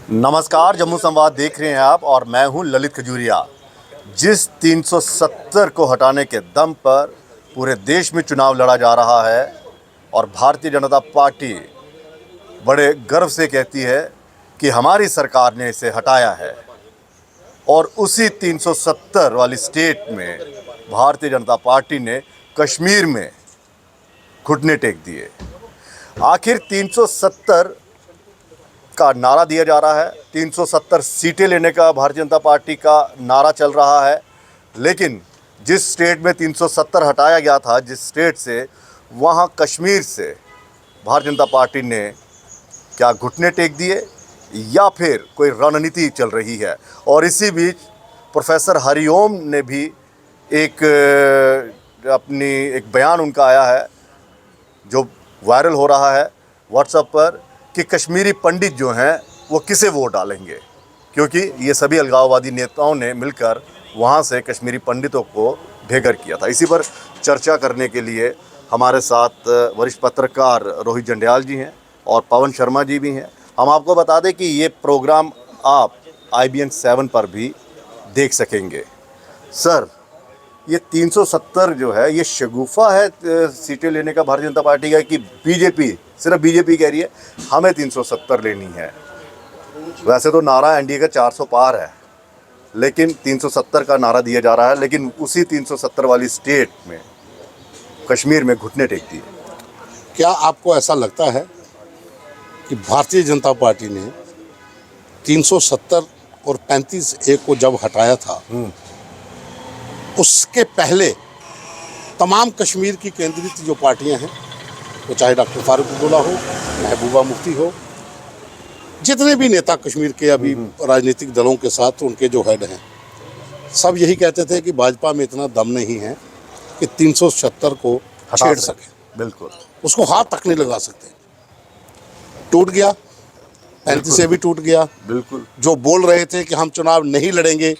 नमस्कार, जम्मू संवाद देख रहे हैं आप और मैं हूं ललित खजूरिया। जिस 370 को हटाने के दम पर पूरे देश में चुनाव लड़ा जा रहा है और भारतीय जनता पार्टी बड़े गर्व से कहती है कि हमारी सरकार ने इसे हटाया है, और उसी 370 वाली स्टेट में भारतीय जनता पार्टी ने कश्मीर में घुटने टेक दिए। आखिर 370 का नारा दिया जा रहा है, 370 सीटें लेने का भारतीय जनता पार्टी का नारा चल रहा है, लेकिन जिस स्टेट में 370 हटाया गया था, जिस स्टेट से, वहाँ कश्मीर से भारतीय जनता पार्टी ने क्या घुटने टेक दिए या फिर कोई रणनीति चल रही है। और इसी बीच प्रोफेसर हरिओम ने भी एक बयान उनका आया है जो वायरल हो रहा है व्हाट्सएप पर कि कश्मीरी पंडित जो हैं वो किसे वोट डालेंगे, क्योंकि ये सभी अलगाववादी नेताओं ने मिलकर वहाँ से कश्मीरी पंडितों को बेघर किया था। इसी पर चर्चा करने के लिए हमारे साथ वरिष्ठ पत्रकार रोहित जंडियाल जी हैं और पवन शर्मा जी भी हैं। हम आपको बता दें कि ये प्रोग्राम आप IBN 7 पर भी देख सकेंगे। सर, ये 370 जो है ये शगुफा है सीटें लेने का भारतीय जनता पार्टी का, कि बीजेपी, सिर्फ बीजेपी कह रही है हमें 370 लेनी है? वैसे तो नारा NDA का 400 पार है, लेकिन 370 का नारा दिया जा रहा है, लेकिन उसी 370 वाली स्टेट में कश्मीर में घुटने टेक दिए। क्या आपको ऐसा लगता है कि भारतीय जनता पार्टी ने 370 और 35A को जब हटाया था, उसके पहले तमाम कश्मीर की केंद्रित जो पार्टियां हैं, वो चाहे डॉक्टर फारूक अब्दुल्ला हो, महबूबा मुफ्ती हो, जितने भी नेता कश्मीर के अभी राजनीतिक दलों के साथ उनके जो हेड हैं, सब यही कहते थे कि भाजपा में इतना दम नहीं है कि 370 को छेड़ सके। बिल्कुल, उसको हाथ तक नहीं लगा सकते। टूट गया, 35A भी टूट गया। बिल्कुल, जो बोल रहे थे कि हम चुनाव नहीं लड़ेंगे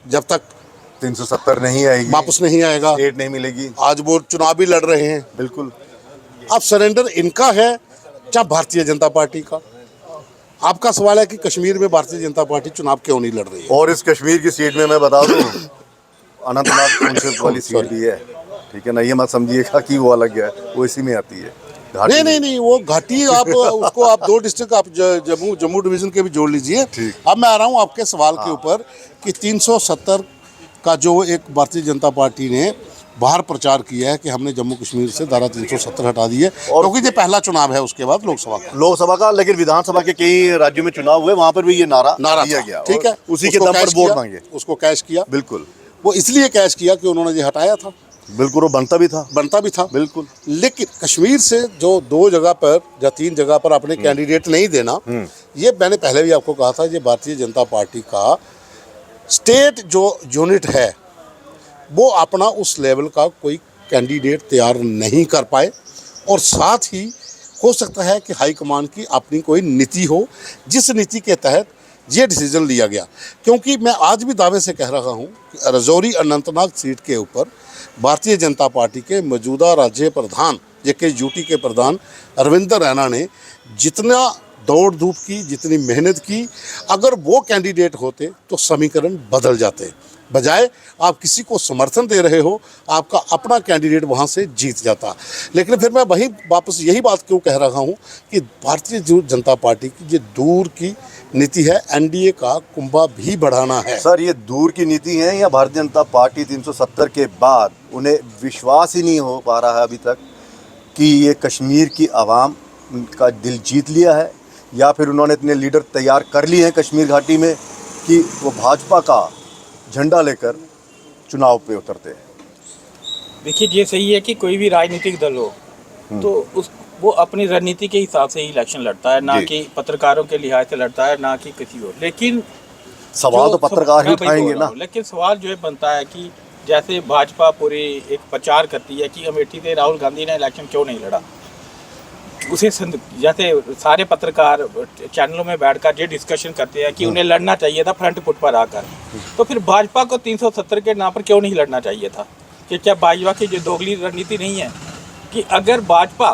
जब तक 370 नहीं आएगी, वापस नहीं आएगा, स्टेट नहीं मिलेगी, आज वो चुनाव भी लड़ रहे हैं। बिल्कुल। अब सरेंडर इनका है या भारतीय जनता पार्टी का? आपका सवाल है कि कश्मीर में भारतीय जनता पार्टी चुनाव क्यों नहीं लड़ रही है? और इस कश्मीर की सीट में मैं बता दूं, अनंतनाग काउंसिल वाली सीट भी है, ठीक है ना? ये मत समझिएगा कि वो अलग है, वो इसी में आती है। नहीं, वो घाटी आप उसको आप 2 डिस्ट्रिक्ट आप जम्मू डिवीजन के भी जोड़ लीजिए। अब मैं आ रहा हूँ आपके सवाल के ऊपर कि 370 का जो एक भारतीय जनता पार्टी ने बाहर प्रचार किया है कि हमने जम्मू कश्मीर से धारा 370 हटा दी है, क्योंकि ये पहला चुनाव है, उसके बाद लोकसभा का, लेकिन विधानसभा के कई राज्यों में चुनाव हुए, वहाँ पर भी ये नारा दिया गया। ठीक है, उसी के दम पर वोट मांगे, उसको कैश किया। बिल्कुल, वो इसलिए कैश किया कि उन्होंने ये हटाया था। बिल्कुल, वो बनता भी था, बिल्कुल। लेकिन कश्मीर से जो 2 जगह पर या 3 जगह पर अपने कैंडिडेट नहीं देना, ये मैंने पहले भी आपको कहा था, ये भारतीय जनता पार्टी का स्टेट जो यूनिट है वो अपना उस लेवल का कोई कैंडिडेट तैयार नहीं कर पाए, और साथ ही हो सकता है कि हाईकमान की अपनी कोई नीति हो, जिस नीति के तहत ये डिसीजन लिया गया। क्योंकि मैं आज भी दावे से कह रहा हूँ कि राजौरी अनंतनाग सीट के ऊपर भारतीय जनता पार्टी के मौजूदा राज्य प्रधान JKUT के प्रधान अरविंदर रैना ने जितना दौड़ धूप की, जितनी मेहनत की, अगर वो कैंडिडेट होते तो समीकरण बदल जाते। बजाय आप किसी को समर्थन दे रहे हो, आपका अपना कैंडिडेट वहाँ से जीत जाता। लेकिन फिर मैं वही वापस यही बात क्यों कह रहा हूँ कि भारतीय जनता पार्टी की ये दूर की नीति है, NDA का कुंभा भी बढ़ाना है। सर, ये दूर की नीति है या भारतीय जनता पार्टी 370 के बाद उन्हें विश्वास ही नहीं हो पा रहा है अभी तक कि ये कश्मीर की आवाम का दिल जीत लिया है, या फिर उन्होंने इतने लीडर तैयार कर लिए हैं कश्मीर घाटी में कि वो भाजपा का झंडा लेकर चुनाव पे उतरते हैं? देखिए, ये सही है कि कोई भी राजनीतिक दल हो तो वो अपनी रणनीति के हिसाब से ही इलेक्शन लड़ता है, ना कि पत्रकारों के लिहाज से लड़ता है, ना कि किसी और। लेकिन सवाल तो पत्रकार ही उठाएंगे ना। लेकिन सवाल जो है बनता है कि जैसे भाजपा पूरी एक प्रचार करती है कि अमेठी से राहुल गांधी ने इलेक्शन क्यों नहीं लड़ा, उसे जैसे सारे पत्रकार चैनलों में बैठकर ये डिस्कशन करते हैं कि उन्हें लड़ना चाहिए था फ्रंट फुट पर आकर, तो फिर भाजपा को 370 के नाम पर क्यों नहीं लड़ना चाहिए था? कि क्या भाजपा की जो दोगली रणनीति नहीं है कि अगर भाजपा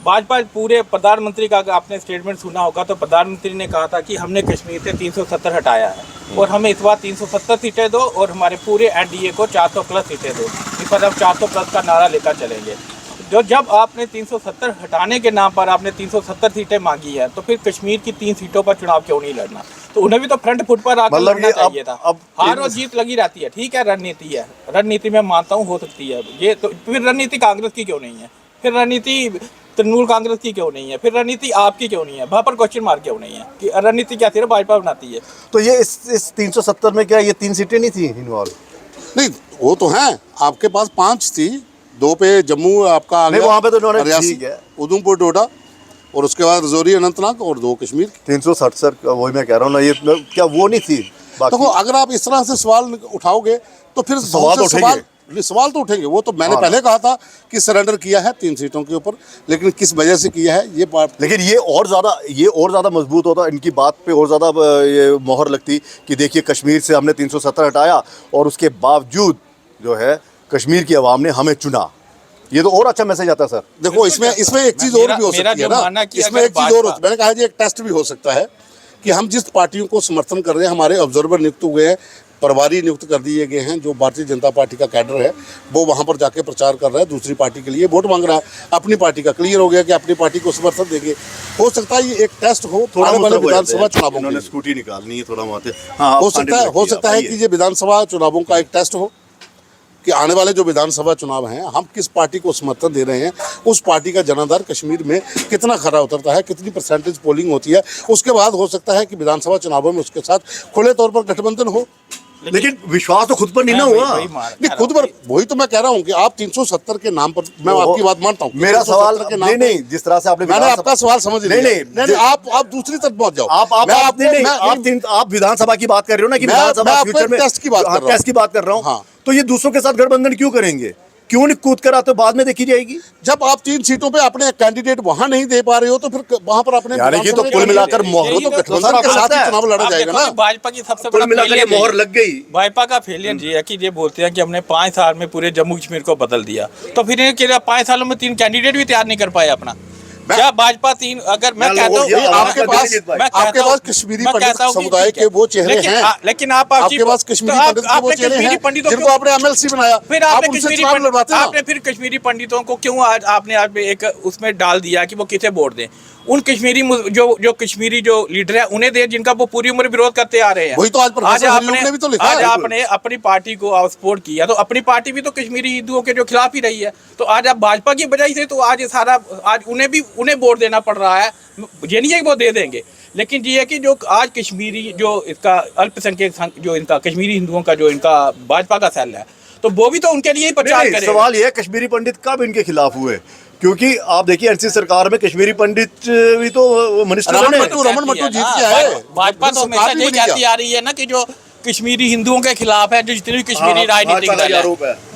भाजपा पूरे प्रधानमंत्री का अगर आपने स्टेटमेंट सुना होगा तो प्रधानमंत्री ने कहा था कि हमने कश्मीर से 370 हटाया है और हमें इस बार 370 सीटें दो और हमारे पूरे एनडीए को 400 प्लस सीटें दो। इस पर हम 400 प्लस का नारा लेकर चलेंगे। जो जब आपने 370 हटाने के नाम पर आपने 370 सीटें मांगी है तो फिर कश्मीर की 3 सीटों पर चुनाव क्यों नहीं लड़ना? तो उन्हें भी तो फ्रंट फुट पर आकर लड़ना चाहिए था। हार और जीत लगी रहती है, ठीक है, रणनीति है, रणनीति में मानता हूँ हो सकती है ये, तो फिर रणनीति कांग्रेस की क्यों नहीं है? फिर रणनीति तृणमूल कांग्रेस की क्यों नहीं है? फिर रणनीति आपकी क्यों नहीं है? वहाँ पर क्वेश्चन मार्क क्यों नहीं है कि रणनीति क्या सिर्फ भाजपा बनाती है? तो ये इस 370 में क्या ये 3 सीटें नहीं थी इन्वॉल्व? नहीं, वो तो हैं, आपके पास 5 थी, 2 पे जम्मू आपका आ नहीं, गया, वहाँ पे तो उन्होंने रियासी, ठीक है। उधमपुर डोडा, और उसके बाद रजौरी अनंतनाग और 2 कश्मीर। 360 सर, वही मैं कह रहा हूँ ना, ये क्या वो नहीं थी? देखो, अगर आप इस तरह से सवाल उठाओगे तो फिर सवाल तो सवाल तो उठेंगे। वो तो मैंने पहले कहा था कि सरेंडर किया है 3 सीटों के ऊपर, लेकिन किस वजह से किया है ये बात। लेकिन ये और ज़्यादा मजबूत होता, इनकी बात पे और ज़्यादा ये मोहर लगती कि देखिए कश्मीर से हमने 370 हटाया और उसके बावजूद जो है कश्मीर की आवाम ने हमें चुना। ये तो और अच्छा मैसेज आता है सर। देखो, इसमें एक चीज़ और भी हो सकती है ना, इसमें एक चीज़ और, मैंने कहा जी एक टेस्ट भी हो सकता है कि हम जिस पार्टियों को समर्थन कर रहे हैं, हमारे ऑब्जर्वर नियुक्त हुए हैं, प्रभारी नियुक्त कर दिए गए हैं, जो भारतीय जनता पार्टी का कैडर है वो वहाँ पर जाके प्रचार कर रहा है, दूसरी पार्टी के लिए वोट मांग रहा है, अपनी पार्टी का क्लियर हो गया कि अपनी पार्टी को समर्थन देंगे। हो सकता है ये एक टेस्ट हो आने वाले विधानसभा चुनावों में। स्कूटी निकालनी है थोड़ा वहाँ से। हो सकता है कि ये विधानसभा चुनावों का एक टेस्ट हो कि आने वाले जो विधानसभा चुनाव हैं, हम किस पार्टी को समर्थन दे रहे हैं, उस पार्टी का जनाधार कश्मीर में कितना खरा उतरता है, कितनी परसेंटेज पोलिंग होती है। उसके बाद हो सकता है कि विधानसभा चुनावों में उसके साथ खुले तौर पर गठबंधन हो। लेकिन विश्वास तो खुद पर नहीं ना हुआ। नहीं, खुद पर वही तो मैं कह रहा हूँ कि आप 370 के नाम पर, मैं आपकी बात मानता हूँ, मेरा सवाल नहीं, जिस तरह से आपने मैंने आपका सवाल समझ लिया। नहीं, आप दूसरी तरफ पहुंच जाओ। आप विधानसभा की बात कर रहे हो ना कि विधानसभा फ्यूचर में टेस्ट की बात कर रहा हूँ। तो ये दूसरों के साथ गठबंधन क्यों करेंगे? क्यों नहीं कूद कर आते? बाद में देखी जाएगी। जब आप 3 सीटों पे अपने कैंडिडेट वहां नहीं दे पा रहे हो तो फिर वहां पर अपने यानी कि तो कुल मिलाकर मोहर तो गठबंधन के साथ ही चुनाव लड़ा जाएगा ना। भाजपा की सबसे बड़ा फेलियर मोहर लग गई। भाजपा का फेलियर ये है कि ये बोलते हैं कि हमने 5 साल में पूरे जम्मू कश्मीर को बदल दिया, तो फिर इन्हें 5 सालों में 3 कैंडिडेट भी तैयार नहीं कर पाए अपना। क्या भाजपा 3, अगर मैं कहता हूँ आपके पास कश्मीरी पंडित समुदाय के वो चेहरे हैं, लेकिन आपके पास कश्मीरी पंडित के वो चेहरे हैं जिनको आपने एमएलसी बनाया, फिर आपने फिर कश्मीरी पंडितों को क्यों आपने आज एक उसमें डाल दिया कि वो किसे वोट दें? उन कश्मीरी जो कश्मीरी जो लीडर है उन्हें दे, जिनका वो पूरी उम्र विरोध करते आ रहे हैं। वही तो आज आपने अपनी पार्टी को सपोर्ट किया, तो अपनी पार्टी भी तो कश्मीरी हिंदुओं के जो खिलाफ ही रही है। तो आज आप भाजपा की वजह से तो आज सारा आज उन्हें वोट देना पड़ रहा है। ये नहीं है कि वो दे देंगे, लेकिन ये है कि जो आज कश्मीरी जो इसका अल्पसंख्यक जो इनका कश्मीरी हिंदुओं का जो इनका भाजपा का सेल है, तो वो भी तो उनके लिए ही प्रचार करेगा। सवाल ये है कश्मीरी पंडित कब इनके खिलाफ हुए? क्योंकि आप देखिए एनसी सरकार में कश्मीरी पंडित भी तो मिनिस्टर रमन मट्टू जीत के आए। भाजपा तो हमेशा ये कहती आ रही है ना कि जो कश्मीरी हिंदुओं के खिलाफ है, जो जितनी भी कश्मीरी राजनीतिक दल है,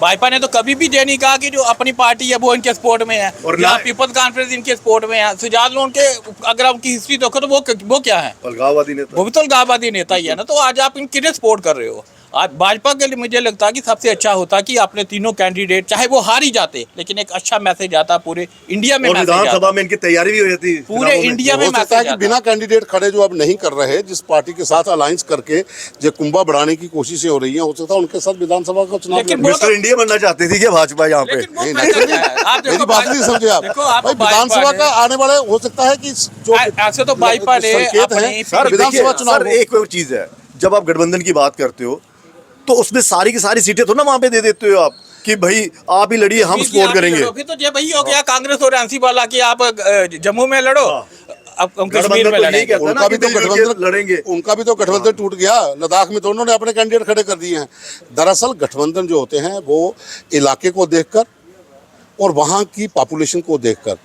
भाजपा ने तो कभी भी ये नहीं कहा कि जो अपनी पार्टी है वो इनके सपोर्ट में है, और पीपल्स कॉन्फ्रेंस इनके सपोर्ट में है। सुजात लोन के अगर आपकी हिस्ट्री देखो तो वो क्या है? अलगाववादी नेता। वो भी तो अलगाववादी नेता ही है ना। तो आज आप इनके सपोर्ट कर रहे हो। आज भाजपा के लिए मुझे लगता है कि सबसे अच्छा होता कि आपने तीनों कैंडिडेट, चाहे वो हार ही जाते, लेकिन एक अच्छा मैसेज आता पूरे इंडिया में, विधानसभा में इनकी तैयारी भी हो जाती पूरे इंडिया में। मैसेज कि बिना कैंडिडेट खड़े जो अब नहीं कर रहे, जिस पार्टी के साथ अलायंस करके जो कुंभा बढ़ाने की कोशिशें हो रही है, हो सकता है उनके साथ विधानसभा का चुनाव। मिस्टर इंडिया बनना चाहती थी क्या भाजपा यहाँ पे? मेरी बात नहीं समझे आप। विधानसभा का आने वाले हो सकता है कि जो ऐसे तो भाजपा ने विधानसभा चुनाव। एक और चीज है, जब आप गठबंधन की बात करते हो तो उसमें सारी की सारी सीटें तो ना वहां पे दे देते हो आप कि भाई आप ही लड़िए, हम सपोर्ट करेंगे। फिर तो ये वही हो गया कांग्रेस और एनसी वाला कि आप जम्मू में लड़ो, अब कश्मीर में लड़ेंगे। उनका भी तो गठबंधन लड़ेंगे, उनका भी तो गठबंधन टूट गया। लद्दाख में तो उन्होंने अपने कैंडिडेट खड़े कर दिए हैं। दरअसल गठबंधन जो होते हैं वो इलाके को देखकर और वहाँ की पॉपुलेशन को देखकर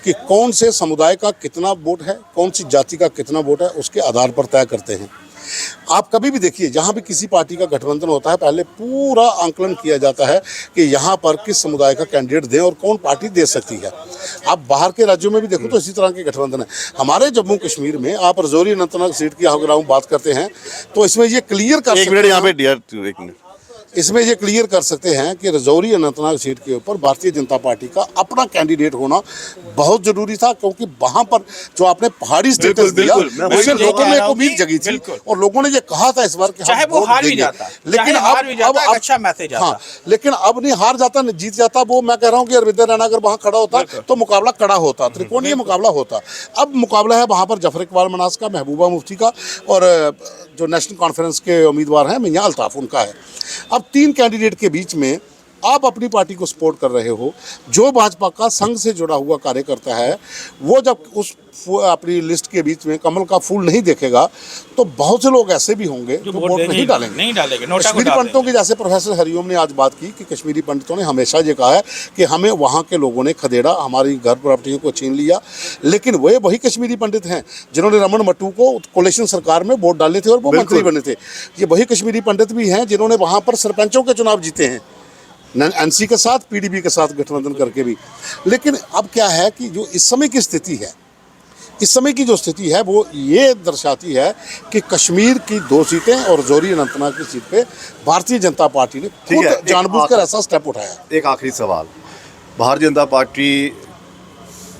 कि कौन से समुदाय का कितना वोट है, कौन सी जाति का कितना वोट है, उसके आधार पर तय करते हैं। आप कभी भी देखिए, जहाँ भी किसी पार्टी का गठबंधन होता है, पहले पूरा आंकलन किया जाता है कि यहाँ पर किस समुदाय का कैंडिडेट दे और कौन पार्टी दे सकती है। आप बाहर के राज्यों में भी देखो तो इसी तरह के गठबंधन है। हमारे जम्मू कश्मीर में आप रजौरी अनंतनाग सीट की अगर हम बात करते हैं तो इसमें ये क्लियर कर, एक मिनट यहाँ पे डियर, एक मिनट, इसमें ये क्लियर कर सकते हैं कि रजौरी अनंतनाग सीट के ऊपर भारतीय जनता पार्टी का अपना कैंडिडेट होना बहुत जरूरी था, क्योंकि वहां पर जो आपने पहाड़ी स्टेटस दिया बिल्कुल, मैं उससे वही लोगों कह में रहा एक हूं उम्मीद कि जगी थी बिल्कुल। और लोगों ने ये कहा था इस बार कि चाहे हम वो वोट हार भी देंगे। जाता, लेकिन चाहे हार भी जाता, एक अच्छा मैसेज आता। हाँ, लेकिन अब नहीं हार जाता नहीं जीत जाता। वो मैं कह रहा हूँ कि अरविंद रैना अगर वहां खड़ा होता तो मुकाबला कड़ा होता, त्रिकोणीय मुकाबला होता। अब मुकाबला है वहां पर जफर इकबाल मनास का, महबूबा मुफ्ती का और जो नेशनल कॉन्फ्रेंस के उम्मीदवार हैं मियां अल्ताफ उनका है। अब तीन कैंडिडेट के बीच में आप अपनी पार्टी को सपोर्ट कर रहे हो, जो भाजपा का संघ से जुड़ा हुआ कार्यकर्ता है वो जब उस अपनी लिस्ट के बीच में कमल का फूल नहीं देखेगा तो बहुत से लोग ऐसे भी होंगे जो वोट नहीं डालेंगे। नोटा को कश्मीरी डाल पंडितों की, जैसे प्रोफेसर हरिओम ने आज बात की कि कश्मीरी पंडितों ने हमेशा ये कहा है कि हमें वहाँ के लोगों ने खदेड़ा, हमारी घर प्रॉपर्टियों को छीन लिया। लेकिन वे वही कश्मीरी पंडित हैं जिन्होंने रमन मट्टू को कोalition सरकार में वोट डाले थे और वो मंत्री बने थे। ये वही कश्मीरी पंडित भी हैं जिन्होंने वहाँ पर सरपंचों के चुनाव जीते हैं, एनसी के साथ, पीडीपी के साथ गठबंधन करके भी। लेकिन अब क्या है कि जो इस समय की स्थिति है, इस समय की जो स्थिति है वो ये दर्शाती है कि कश्मीर की 2 सीटें और रजौरी अनंतनाग की सीट पे भारतीय जनता पार्टी ने ठीक है, खुद जानबूझकर ऐसा स्टेप उठाया। एक आखिरी सवाल, भारतीय जनता पार्टी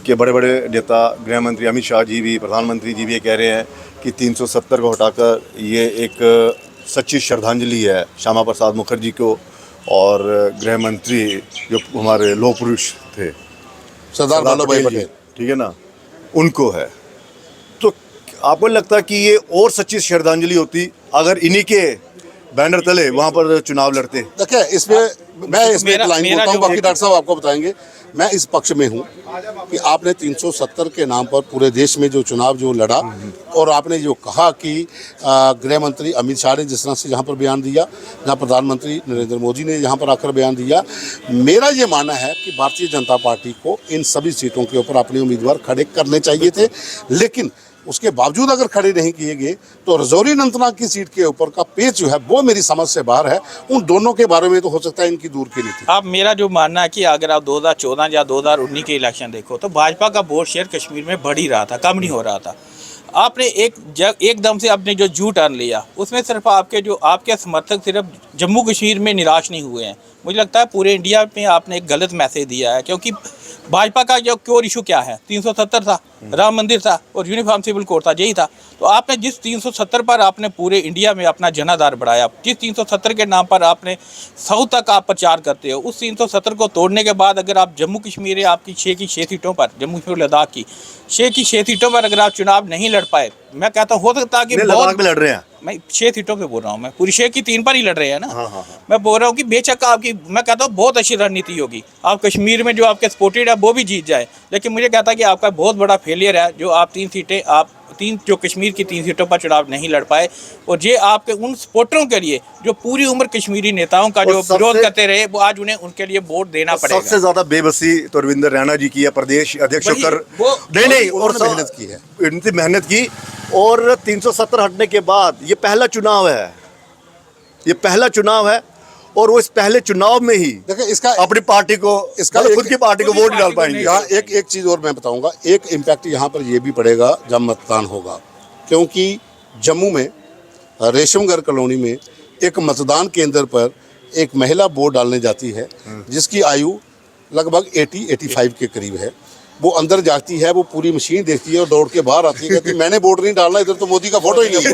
के बड़े बड़े नेता गृह मंत्री अमित शाह जी भी, प्रधानमंत्री जी भी ये कह रहे हैं कि 370 को हटाकर ये एक सच्ची श्रद्धांजलि है श्यामा प्रसाद मुखर्जी को और गृह मंत्री जो हमारे लौह पुरुष थे सरदार वल्लभ भाई जी, पटेल, ठीक है ना, उनको है। तो आपको लगता है कि ये और सच्ची श्रद्धांजलि होती अगर इन्हीं के बैनर तले वहाँ पर चुनाव लड़ते? देखिए इसमें मैं इसमें एक लाइन बोलता हूँ, बाकी डॉक्टर साहब आपको बताएंगे। मैं इस पक्ष में हूँ कि आपने 370 के नाम पर पूरे देश में जो चुनाव जो लड़ा और आपने जो कहा कि गृह मंत्री अमित शाह ने जिस तरह से यहाँ पर बयान दिया, जहाँ प्रधानमंत्री नरेंद्र मोदी ने यहाँ पर आकर बयान दिया, मेरा ये मानना है कि भारतीय जनता पार्टी को इन सभी सीटों के ऊपर अपने उम्मीदवार खड़े करने चाहिए थे। लेकिन उसके बावजूद अगर खड़े नहीं किए गए तो रजौरी अनंतनाग की सीट के ऊपर का पेच जो है वो मेरी समझ से बाहर है। उन दोनों के बारे में तो हो सकता है इनकी दूर की नीति। अब मेरा जो मानना है कि अगर आप 2014 या 2019 के इलेक्शन देखो तो भाजपा का वोट शेयर कश्मीर में बढ़ ही रहा था, कम नहीं हो रहा था। आपने एकदम से आपने जो जू टर्न लिया उसमें सिर्फ आपके समर्थक सिर्फ जम्मू कश्मीर में निराश नहीं हुए हैं, मुझे लगता है पूरे इंडिया में आपने एक गलत मैसेज दिया है। क्योंकि भाजपा का जो कोर इशू क्या है, 370 था, राम मंदिर था और यूनिफॉर्म सिविल कोड था, यही था। तो आपने जिस 370 पर आपने पूरे इंडिया में अपना जनाधार बढ़ाया, जिस 370 के नाम पर आपने साउथ तक आप प्रचार करते हो, उस 370 को तोड़ने के बाद अगर आप जम्मू कश्मीर आपकी 6 की 6 सीटों पर, जम्मू कश्मीर लद्दाख की 6 की 6 सीटों पर अगर आप चुनाव नहीं लड़ पाए, मैं कहता हूँ हो सकता है कि लद्दाख में लड़ रहे हैं, मैं 6 सीटों पे बोल रहा हूँ, मैं पूरी 6 की 3 पर ही लड़ रहे हैं ना। हाँ। मैं बोल रहा हूँ कि बेशक आपकी, मैं कहता हूँ बहुत अच्छी रणनीति होगी, आप कश्मीर में जो आपके सपोर्टेड है वो भी जीत जाए। लेकिन मुझे कहता है कि आपका बहुत बड़ा फेलियर है जो आप 3 सीटें जो कश्मीर की 3 सीटों पर चुनाव नहीं लड़ पाए। और ये आपके उन सपोर्टरों के लिए जो पूरी उम्र कश्मीरी नेताओं का जो विरोध करते रहे, वो आज उन्हें उनके लिए वोट देना पड़ेगा। सबसे ज्यादा बेबसी तो रविंद्र रैना जी की है, प्रदेश अध्यक्ष होकर नहीं और मेहनत की है, इतनी मेहनत की। और 370 हटने के बाद ये पहला चुनाव है, ये पहला चुनाव है और वो इस पहले चुनाव में ही देखिए इसका अपनी पार्टी को, इसका खुद की पार्टी को वोट डाल पाएंगे। यहाँ एक चीज़ और मैं बताऊंगा, एक इम्पैक्ट यहाँ पर ये भी पड़ेगा जब मतदान होगा, क्योंकि जम्मू में रेशमगढ़ कॉलोनी में एक मतदान केंद्र पर एक महिला वोट डालने जाती है जिसकी आयु लगभग 80-85 के करीब है। वो अंदर जाती है, वो पूरी मशीन देखती है और दौड़ के बाहर आती है, कहती है मैंने वोट नहीं डालना, इधर तो मोदी का फोटो ही नहीं है,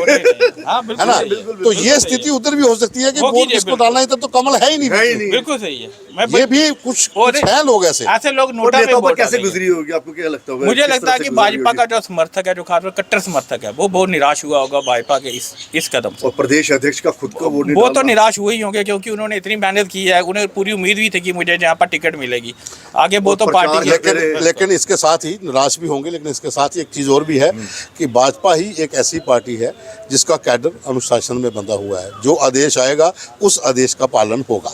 है ना। तो ये स्थिति उधर भी हो सकती है कि वोट किसको डालना है, इधर तो कमल है ही नहीं। बिल्कुल सही है। ये भी कुछ है लोग ऐसे लोग नोटा पे कैसे गुजरी होगी, आपको क्या लगता होगा? मुझे लगता है कि भाजपा का जो समर्थक है, जो खासकर कट्टर समर्थक है, वो बहुत निराश हुआ होगा भाजपा के इस कदम से। और प्रदेश अध्यक्ष का खुद का वोट वो तो निराश हुए ही होंगे, क्योंकि उन्होंने इतनी मेहनत की है, उन्हें पूरी उम्मीद भी थी कि मुझे यहाँ पर टिकट मिलेगी आगे, वो तो पार्टी। लेकिन इसके साथ ही निराश भी होंगे, लेकिन इसके साथ ही एक चीज़ और भी है कि भाजपा ही एक ऐसी पार्टी है जिसका कैडर अनुशासन में बंधा हुआ है, जो आदेश आएगा उस आदेश का पालन होगा।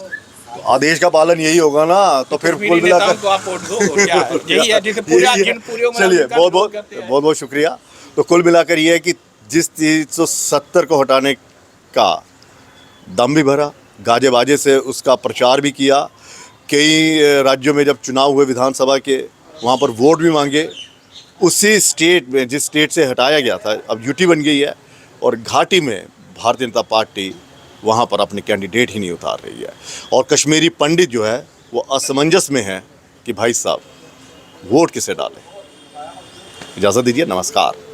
आदेश का पालन यही होगा ना, तो फिर कुल मिलाकर चलिए बहुत शुक्रिया। तो कुल मिलाकर ये है कि जिस 370 को हटाने का दम भी भरा, गाजे बाजे से उसका प्रचार भी किया, कई राज्यों में जब चुनाव हुए विधानसभा के, वहाँ पर वोट भी मांगे, उसी स्टेट में जिस स्टेट से हटाया गया था अब यूटी बन गई है और घाटी में भारतीय जनता पार्टी वहाँ पर अपने कैंडिडेट ही नहीं उतार रही है। और कश्मीरी पंडित जो है वो असमंजस में है कि भाई साहब वोट किसे डालें। इजाज़त दीजिए, नमस्कार।